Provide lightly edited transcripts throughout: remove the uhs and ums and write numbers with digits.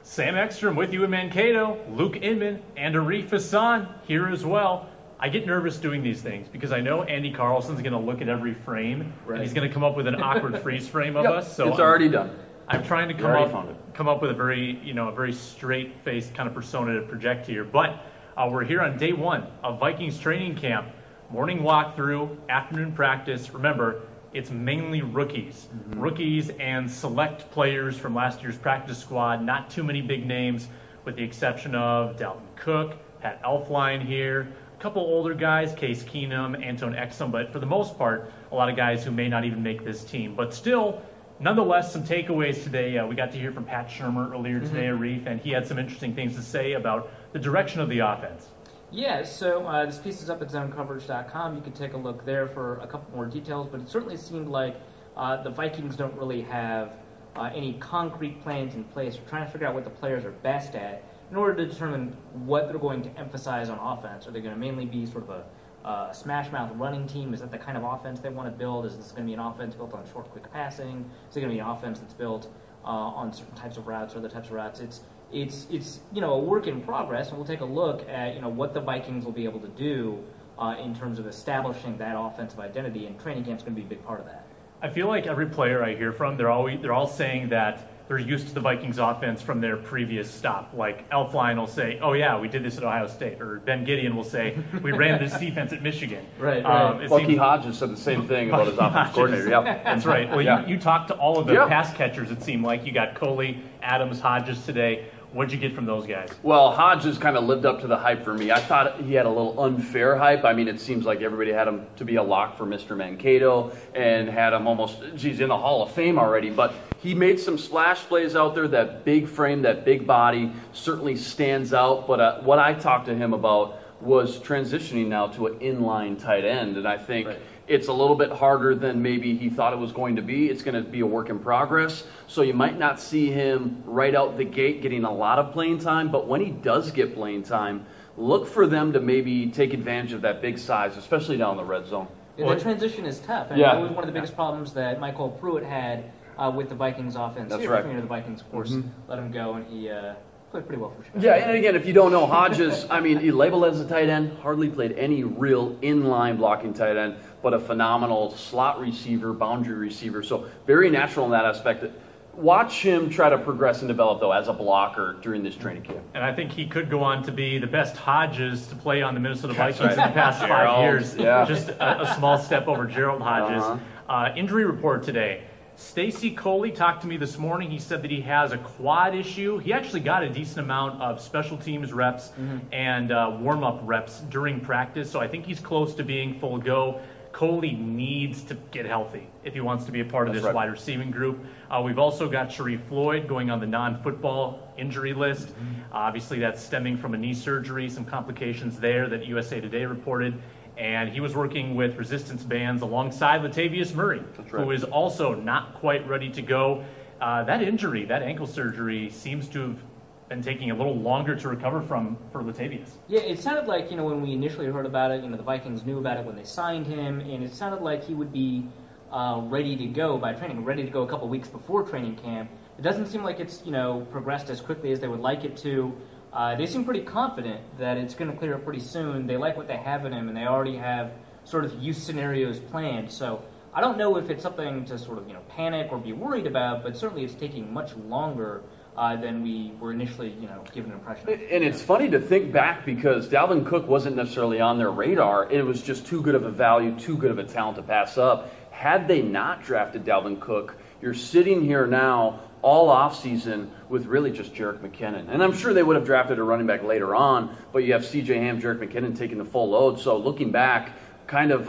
Sam Ekstrom with you in Mankato, Luke Inman, and Arif Hasan here as well. I get nervous doing these things because I know Andy Carlson's going to look at every frame, and he's going to come up with an awkward freeze frame of us. So it's already done. I'm trying to come up with a very straight-faced kind of persona to project here. But we're here on day one of Vikings training camp. Morning walkthrough, afternoon practice. Remember, it's mainly rookies. Rookies and select players from last year's practice squad. Not too many big names, with the exception of Dalvin Cook, Pat Elflein here. A couple older guys, Case Keenum, Inman and Sam, but for the most part, a lot of guys who may not even make this team. But still, nonetheless, some takeaways today. We got to hear from Pat Shurmur earlier today, Arif, and he had some interesting things to say about the direction of the offense. Yeah, so this piece is up at zonecoverage.com. You can take a look there for a couple more details, but it certainly seemed like the Vikings don't really have any concrete plans in place. We're trying to figure out what the players are best at in order to determine what they're going to emphasize on offense. Are they going to mainly be sort of a smash-mouth running team? Is that the kind of offense they want to build? Is this going to be an offense built on short, quick passing? Is it going to be an offense that's built on certain types of routes or other types of routes? It's a work in progress, and we'll take a look at what the Vikings will be able to do in terms of establishing that offensive identity, and training camp's going to be a big part of that. I feel like every player I hear from, they're all saying that they're used to the Vikings offense from their previous stop. Like Elflein will say, "Oh yeah, we did this at Ohio State," or Ben Gideon will say, "We ran this defense at Michigan." Right. Bucky Hodges said the same thing about his offensive coordinator. Yep. That's right. Well, you talked to all of the pass catchers. It seemed like you got Coley, Adams, Hodges today. What'd you get from those guys? Well, Hodges kind of lived up to the hype for me. I thought he had a little unfair hype. I mean, it seems like everybody had him to be a lock for Mr. Mankato and had him almost, in the Hall of Fame already. But he made some splash plays out there. That big frame, that big body certainly stands out. But what I talked to him about was transitioning now to an inline tight end. And I think it's a little bit harder than maybe he thought it was going to be. It's going to be a work in progress. So you might not see him right out the gate getting a lot of playing time, but when he does get playing time, look for them to maybe take advantage of that big size, especially down in the red zone. Yeah, the transition is tough. And that was one of the biggest problems that Michael Pruitt had with the Vikings offense. That's here. right. The Vikings, of course, let him go, and he played pretty well for Chicago. Yeah, and again, if you don't know, Hodges, I mean, he labeled as a tight end, hardly played any real inline blocking tight end, but a phenomenal slot receiver, boundary receiver. So very natural in that aspect. Watch him try to progress and develop, though, as a blocker during this training camp. And I think he could go on to be the best Hodges to play on the Minnesota Vikings in the past 5 years. Yeah. Just a small step over Gerald Hodges. Injury report today. Stacy Coley talked to me this morning. He said that he has a quad issue. He actually got a decent amount of special teams reps and warm-up reps during practice, so I think he's close to being full go. Coley needs to get healthy if he wants to be a part of this wide receiving group. We've also got Sharif Floyd going on the non-football injury list. Obviously, that's stemming from a knee surgery, some complications there that USA Today reported. And he was working with resistance bands alongside Latavius Murray, who is also not quite ready to go. That injury, that ankle surgery, seems to have been taking a little longer to recover from for Latavius. Yeah, it sounded like, when we initially heard about it, the Vikings knew about it when they signed him, and it sounded like he would be ready to go by training, ready to go a couple weeks before training camp. It doesn't seem like it's, progressed as quickly as they would like it to. They seem pretty confident that it's going to clear up pretty soon. They like what they have in him, and they already have sort of use scenarios planned. So I don't know if it's something to sort of, panic or be worried about, but certainly it's taking much longer than we were initially, given an impression of. And it's funny to think back because Dalvin Cook wasn't necessarily on their radar. It was just too good of a value, too good of a talent to pass up. Had they not drafted Dalvin Cook, you're sitting here now all offseason with really just Jerick McKinnon. And I'm sure they would have drafted a running back later on, but you have C.J. Ham, Jerick McKinnon taking the full load. So looking back, kind of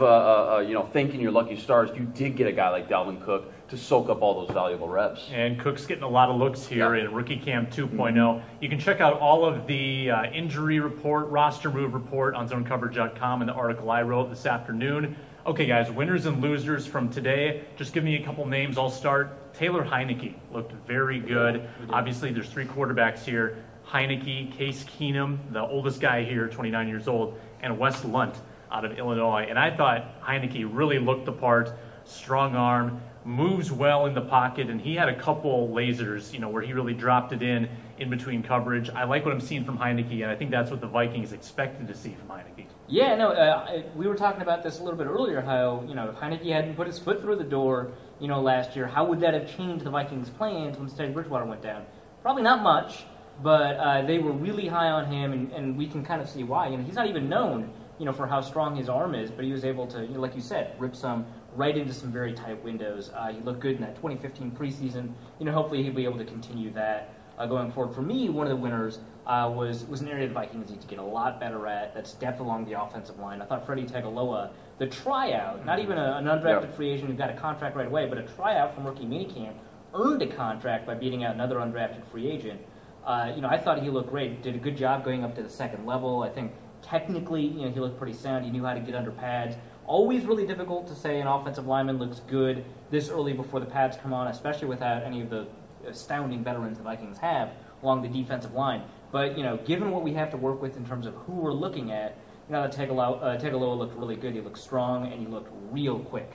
thanking your lucky stars, you did get a guy like Dalvin Cook to soak up all those valuable reps. And Cook's getting a lot of looks here in Rookie Camp 2.0. You can check out all of the injury report, roster move report on zonecoverage.com and the article I wrote this afternoon. Okay, guys, winners and losers from today. Just give me a couple names. I'll start. Taylor Heineke looked very good. Obviously, there's three quarterbacks here. Heineke, Case Keenum, the oldest guy here, 29 years old, and Wes Lunt out of Illinois. And I thought Heineke really looked the part. strong arm, moves well in the pocket, and he had a couple lasers, where he really dropped it in between coverage. I like what I'm seeing from Heineke, and I think that's what the Vikings expected to see from Heineke. Yeah, no, we were talking about this a little bit earlier, how, if Heineke hadn't put his foot through the door, last year, how would that have changed the Vikings' plans when Teddy Bridgewater went down? Probably not much, but they were really high on him, and we can kind of see why. He's not even known, for how strong his arm is, but he was able to, like you said, rip some right into some very tight windows. He looked good in that 2015 preseason. Hopefully he'll be able to continue that going forward. For me, one of the winners was an area the Vikings need to get a lot better at. That's depth along the offensive line. I thought Freddie Tagaloa, the tryout, not even an undrafted free agent who got a contract right away, but a tryout from rookie minicamp, earned a contract by beating out another undrafted free agent. I thought he looked great. Did a good job going up to the second level. I think technically, he looked pretty sound. He knew how to get under pads. Always really difficult to say an offensive lineman looks good this early before the pads come on, especially without any of the astounding veterans the Vikings have along the defensive line. But, given what we have to work with in terms of who we're looking at, that Tagaloa looked really good. He looked strong, and he looked real quick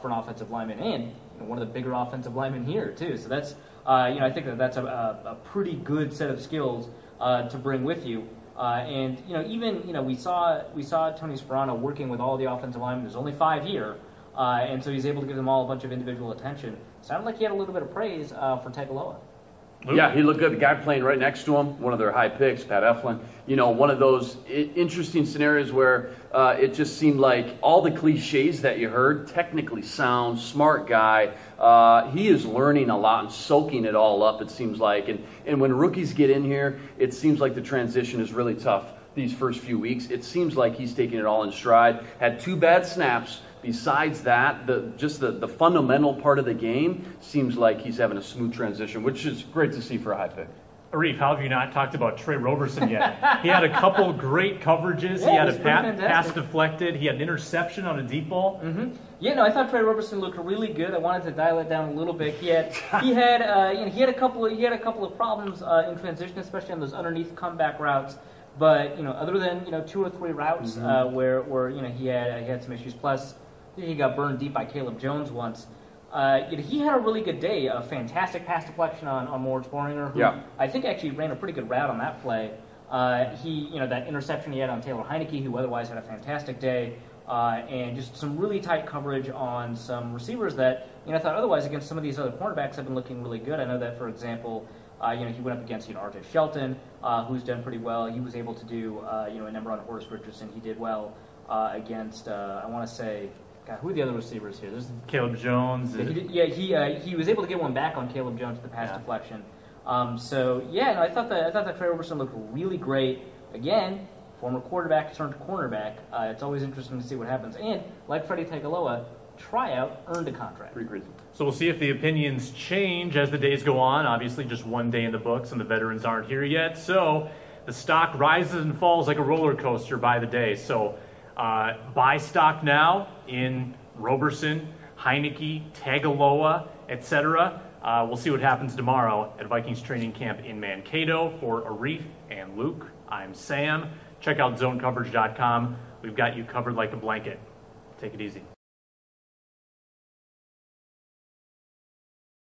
for an offensive lineman, and one of the bigger offensive linemen here, too. So that's, I think that's a pretty good set of skills to bring with you. And we saw Tony Sperano working with all the offensive linemen. There's only 5 here, and so he's able to give them all a bunch of individual attention. Sounded like he had a little bit of praise for Tagaloa. Yeah, he looked good. The guy playing right next to him, one of their high picks, Pat Eflin. One of those interesting scenarios where it just seemed like all the cliches that you heard, technically sound, smart guy. He is learning a lot and soaking it all up, it seems like. And when rookies get in here, it seems like the transition is really tough these first few weeks. It seems like he's taking it all in stride. Had 2 bad snaps. Besides that, the fundamental part of the game seems like he's having a smooth transition, which is great to see for a high pick. Arif, how have you not talked about Trey Roberson yet? He had a couple great coverages. Yeah, he had a pass deflected. He had an interception on a deep ball. Mm-hmm. Yeah, no, I thought Trey Roberson looked really good. I wanted to dial it down a little bit. He had a couple of problems in transition, especially on those underneath comeback routes. But other than 2 or 3 routes where he had some issues. Plus, he got burned deep by Caleb Jones once. He had a really good day. A fantastic pass deflection on Moritz Boringer, who I think actually ran a pretty good route on that play. That interception he had on Taylor Heineke, who otherwise had a fantastic day, and just some really tight coverage on some receivers that I thought otherwise against some of these other cornerbacks have been looking really good. I know that, for example, he went up against R.J. Shelton, who's done pretty well. He was able to do a number on Horace Richardson. He did well against I want to say. God, who are the other receivers here? There's Caleb Jones. He was able to get one back on Caleb Jones to the pass deflection. I thought that Trey Roberson looked really great. Again, former quarterback turned cornerback. It's always interesting to see what happens. And like Freddie Tagaloa, tryout earned a contract. So we'll see if the opinions change as the days go on. Obviously, just 1 day in the books, and the veterans aren't here yet. So the stock rises and falls like a roller coaster by the day. So. Buy stock now in Roberson, Heineke, Tagaloa, etc. We'll see what happens tomorrow at Vikings Training Camp in Mankato. For Arif and Luke, I'm Sam. Check out zonecoverage.com. We've got you covered like a blanket. Take it easy.